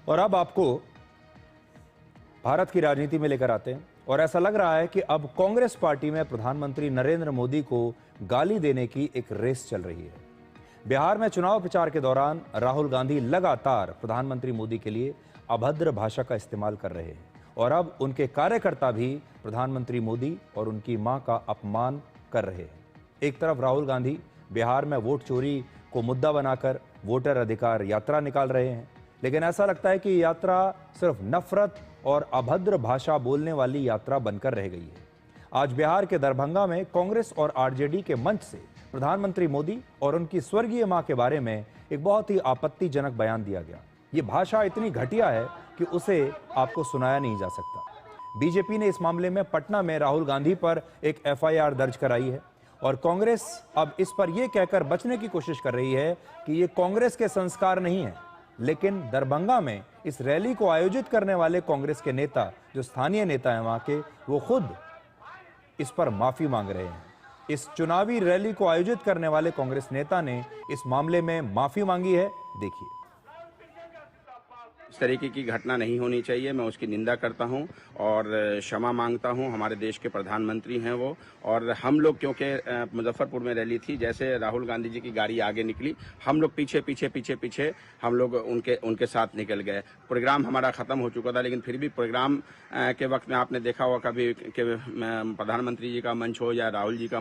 और अब आपको भारत की राजनीति में लेकर आते हैं और ऐसा लग रहा है कि अब कांग्रेस पार्टी में प्रधानमंत्री नरेंद्र मोदी को गाली देने की एक रेस चल रही है। बिहार में चुनाव प्रचार के दौरान राहुल गांधी लगातार प्रधानमंत्री मोदी के लिए अभद्र भाषा का इस्तेमाल कर रहे हैं और अब उनके कार्यकर्ता भी प्रधानमंत्री मोदी और उनकी मां का अपमान कर रहे हैं। एक तरफ राहुल गांधी बिहार में वोट चोरी को मुद्दा बनाकर वोटर अधिकार यात्रा निकाल रहे हैं, लेकिन ऐसा लगता है कि यात्रा सिर्फ नफरत और अभद्र भाषा बोलने वाली यात्रा बनकर रह गई है। आज बिहार के दरभंगा में कांग्रेस और आरजेडी के मंच से प्रधानमंत्री मोदी और उनकी स्वर्गीय मां के बारे में एक बहुत ही आपत्तिजनक बयान दिया गया। ये भाषा इतनी घटिया है कि उसे आपको सुनाया नहीं जा सकता। बीजेपी ने इस मामले में पटना में राहुल गांधी पर एक एफआईआर दर्ज कराई है और कांग्रेस अब इस पर यह कहकर बचने की कोशिश कर रही है कि ये कांग्रेस के संस्कार नहीं है। लेकिन दरभंगा में इस रैली को आयोजित करने वाले कांग्रेस के नेता, जो स्थानीय नेता हैं वहां के, वो खुद इस पर माफी मांग रहे हैं। इस चुनावी रैली को आयोजित करने वाले कांग्रेस नेता ने इस मामले में माफी मांगी है। देखिए, इस तरीके की घटना नहीं होनी चाहिए। मैं उसकी निंदा करता हूं और क्षमा मांगता हूं। हमारे देश के प्रधानमंत्री हैं वो, और हम लोग क्योंकि मुजफ्फरपुर में रैली थी, जैसे राहुल गांधी जी की गाड़ी आगे निकली, हम लोग पीछे पीछे पीछे पीछे हम लोग उनके साथ निकल गए। प्रोग्राम हमारा खत्म हो चुका था, लेकिन फिर भी प्रोग्राम के वक्त में आपने देखा होगा कभी कि प्रधानमंत्री जी का मंच हो या राहुल जी का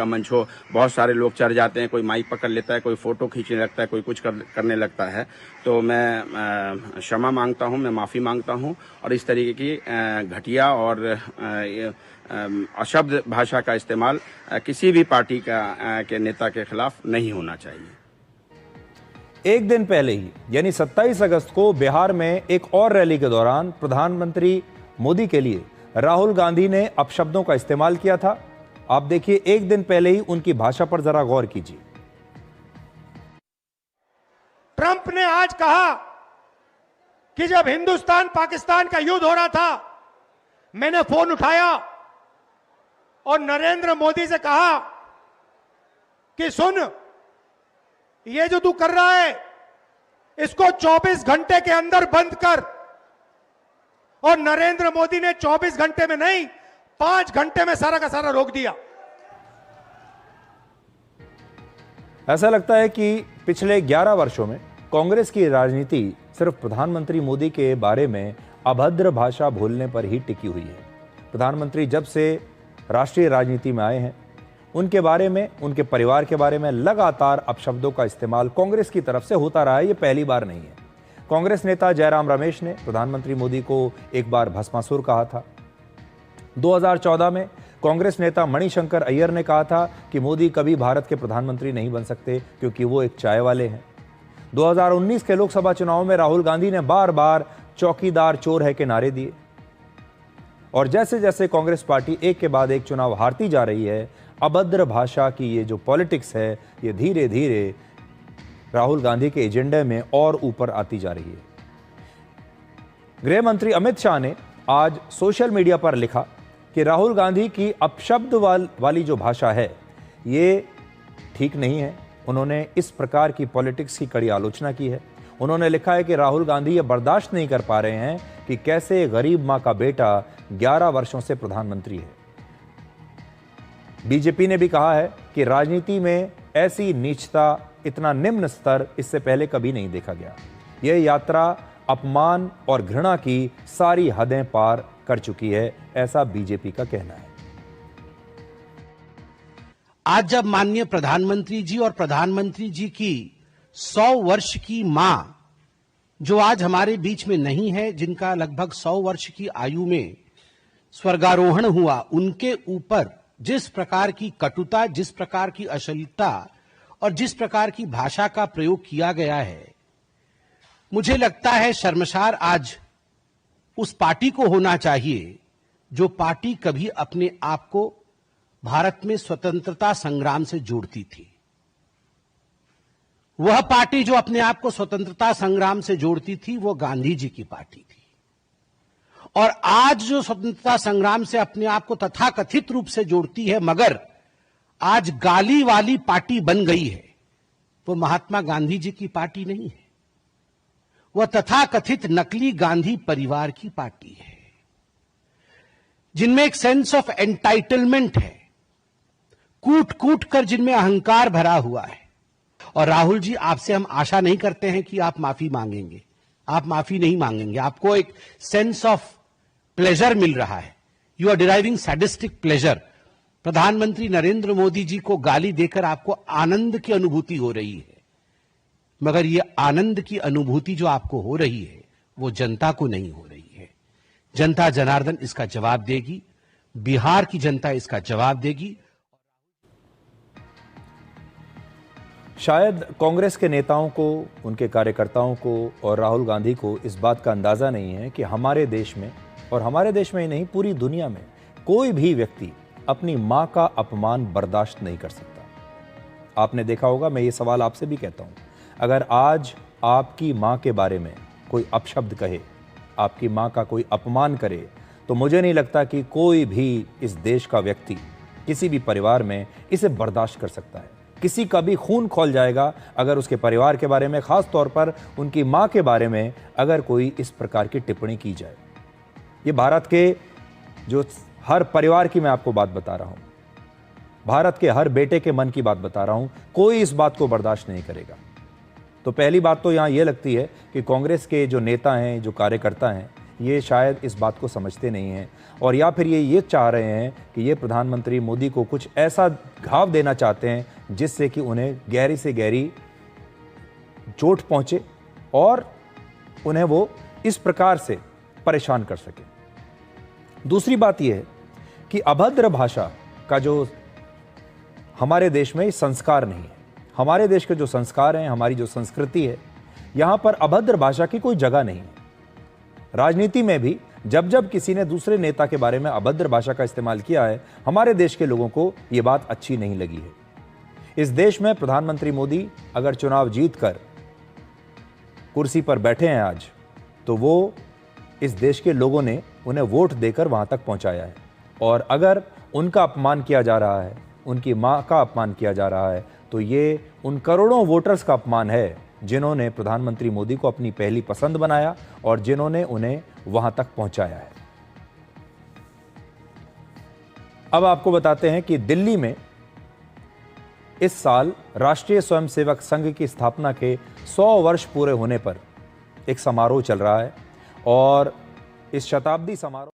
मंच हो, बहुत सारे लोग चढ़ जाते हैं। कोई माइक पकड़ लेता है, कोई फोटो खींचने लगता है, कोई कुछ करने लगता है। तो मैं क्षमा मांगता हूं, मैं माफी मांगता हूं, और इस तरीके की घटिया और अशब्द भाषा का इस्तेमाल किसी भी पार्टी के नेता के खिलाफ नहीं होना चाहिए। एक दिन पहले ही यानी 27 अगस्त को बिहार में एक और रैली के दौरान प्रधानमंत्री मोदी के लिए राहुल गांधी ने अपशब्दों का इस्तेमाल किया था। आप देखिए, एक दिन पहले ही उनकी भाषा पर जरा गौर कीजिए। ट्रंप ने आज कहा कि जब हिंदुस्तान पाकिस्तान का युद्ध हो रहा था, मैंने फोन उठाया और नरेंद्र मोदी से कहा कि सुन, ये जो तू कर रहा है इसको 24 घंटे के अंदर बंद कर। और नरेंद्र मोदी ने 24 घंटे में नहीं, 5 घंटे में सारा का सारा रोक दिया। ऐसा लगता है कि पिछले 11 वर्षों में कांग्रेस की राजनीति सिर्फ प्रधानमंत्री मोदी के बारे में अभद्र भाषा बोलने पर ही टिकी हुई है। प्रधानमंत्री जब से राष्ट्रीय राजनीति में आए हैं, उनके बारे में, उनके परिवार के बारे में लगातार अपशब्दों का इस्तेमाल कांग्रेस की तरफ से होता रहा है। ये पहली बार नहीं है। कांग्रेस नेता जयराम रमेश ने प्रधानमंत्री मोदी को एक बार भस्मासुर कहा था। 2014 में कांग्रेस नेता मणिशंकर अय्यर ने कहा था कि मोदी कभी भारत के प्रधानमंत्री नहीं बन सकते क्योंकि वो एक चाय वाले हैं। 2019 के लोकसभा चुनाव में राहुल गांधी ने बार बार चौकीदार चोर है के नारे दिए। और जैसे जैसे कांग्रेस पार्टी एक के बाद एक चुनाव हारती जा रही है, अभद्र भाषा की ये जो पॉलिटिक्स है, ये धीरे धीरे राहुल गांधी के एजेंडे में और ऊपर आती जा रही है। गृह मंत्री अमित शाह ने आज सोशल मीडिया पर लिखा कि राहुल गांधी की अपशब्द वाली जो भाषा है, ये ठीक नहीं है। उन्होंने इस प्रकार की पॉलिटिक्स की कड़ी आलोचना की है। उन्होंने लिखा है कि राहुल गांधी ये बर्दाश्त नहीं कर पा रहे हैं कि कैसे गरीब मां का बेटा 11 वर्षों से प्रधानमंत्री है। बीजेपी ने भी कहा है कि राजनीति में ऐसी नीचता, इतना निम्न स्तर इससे पहले कभी नहीं देखा गया। यह यात्रा अपमान और घृणा की सारी हदें पार कर चुकी है, ऐसा बीजेपी का कहना है। आज जब माननीय प्रधानमंत्री जी और प्रधानमंत्री जी की 100 वर्ष की मां, जो आज हमारे बीच में नहीं है, जिनका लगभग 100 वर्ष की आयु में स्वर्गारोहण हुआ, उनके ऊपर जिस प्रकार की कटुता, जिस प्रकार की अश्लीलता और जिस प्रकार की भाषा का प्रयोग किया गया है, मुझे लगता है शर्मसार आज उस पार्टी को होना चाहिए जो पार्टी कभी अपने आप को भारत में स्वतंत्रता संग्राम से जोड़ती थी। वह पार्टी जो अपने आप को स्वतंत्रता संग्राम से जोड़ती थी, वो गांधी जी की पार्टी थी। और आज जो स्वतंत्रता संग्राम से अपने आप को तथाकथित रूप से जोड़ती है, मगर आज गाली वाली पार्टी बन गई है, वो महात्मा गांधी जी की पार्टी नहीं है। वह तथाकथित नकली गांधी परिवार की पार्टी है, जिनमें एक सेंस ऑफ एंटाइटलमेंट है, कूट कूट कर जिनमें अहंकार भरा हुआ है। और राहुल जी, आपसे हम आशा नहीं करते हैं कि आप माफी मांगेंगे, आप माफी नहीं मांगेंगे। आपको एक सेंस ऑफ प्लेजर मिल रहा है, you are deriving sadistic pleasure. प्रधानमंत्री नरेंद्र मोदी जी को गाली देकर आपको आनंद की अनुभूति हो रही है, मगर यह आनंद की अनुभूति जो आपको हो रही है वो जनता को नहीं हो रही है। जनता जनार्दन इसका जवाब देगी, बिहार की जनता इसका जवाब देगी। शायद कांग्रेस के नेताओं को, उनके कार्यकर्ताओं को और राहुल गांधी को इस बात का अंदाजा नहीं है कि हमारे देश में, और हमारे देश में ही नहीं पूरी दुनिया में, कोई भी व्यक्ति अपनी मां का अपमान बर्दाश्त नहीं कर सकता। आपने देखा होगा, मैं ये सवाल आपसे भी कहता हूं, अगर आज आपकी मां के बारे में कोई अपशब्द कहे, आपकी मां का कोई अपमान करे, तो मुझे नहीं लगता कि कोई भी इस देश का व्यक्ति किसी भी परिवार में इसे बर्दाश्त कर सकता है। किसी का भी खून खौल जाएगा अगर उसके परिवार के बारे में, खास तौर पर उनकी मां के बारे में अगर कोई इस प्रकार की टिप्पणी की जाए। ये भारत के जो हर परिवार की मैं आपको बात बता रहा हूं, भारत के हर बेटे के मन की बात बता रहा हूं, कोई इस बात को बर्दाश्त नहीं करेगा। तो पहली बात तो यहां यह लगती है कि कांग्रेस के जो नेता हैं, जो कार्यकर्ता हैं, ये शायद इस बात को समझते नहीं हैं, और या फिर ये चाह रहे हैं कि ये प्रधानमंत्री मोदी को कुछ ऐसा घाव देना चाहते हैं जिससे कि उन्हें गहरी से गहरी चोट पहुंचे और उन्हें वो इस प्रकार से परेशान कर सके। दूसरी बात यह है कि अभद्र भाषा का जो हमारे देश में संस्कार नहीं है। हमारे देश के जो संस्कार हैं, हमारी जो संस्कृति है, यहां पर अभद्र भाषा की कोई जगह नहीं है। राजनीति में भी जब जब किसी ने दूसरे नेता के बारे में अभद्र भाषा का इस्तेमाल किया है, हमारे देश के लोगों को यह बात अच्छी नहीं लगी है। इस देश में प्रधानमंत्री मोदी अगर चुनाव जीतकर कुर्सी पर बैठे हैं आज, तो वो इस देश के लोगों ने उन्हें वोट देकर वहां तक पहुंचाया है। और अगर उनका अपमान किया जा रहा है, उनकी मां का अपमान किया जा रहा है, तो ये उन करोड़ों वोटर्स का अपमान है जिन्होंने प्रधानमंत्री मोदी को अपनी पहली पसंद बनाया और जिन्होंने उन्हें वहां तक पहुंचाया है। अब आपको बताते हैं कि दिल्ली में इस साल राष्ट्रीय स्वयंसेवक संघ की स्थापना के 100 वर्ष पूरे होने पर एक समारोह चल रहा है, और इस शताब्दी समारोह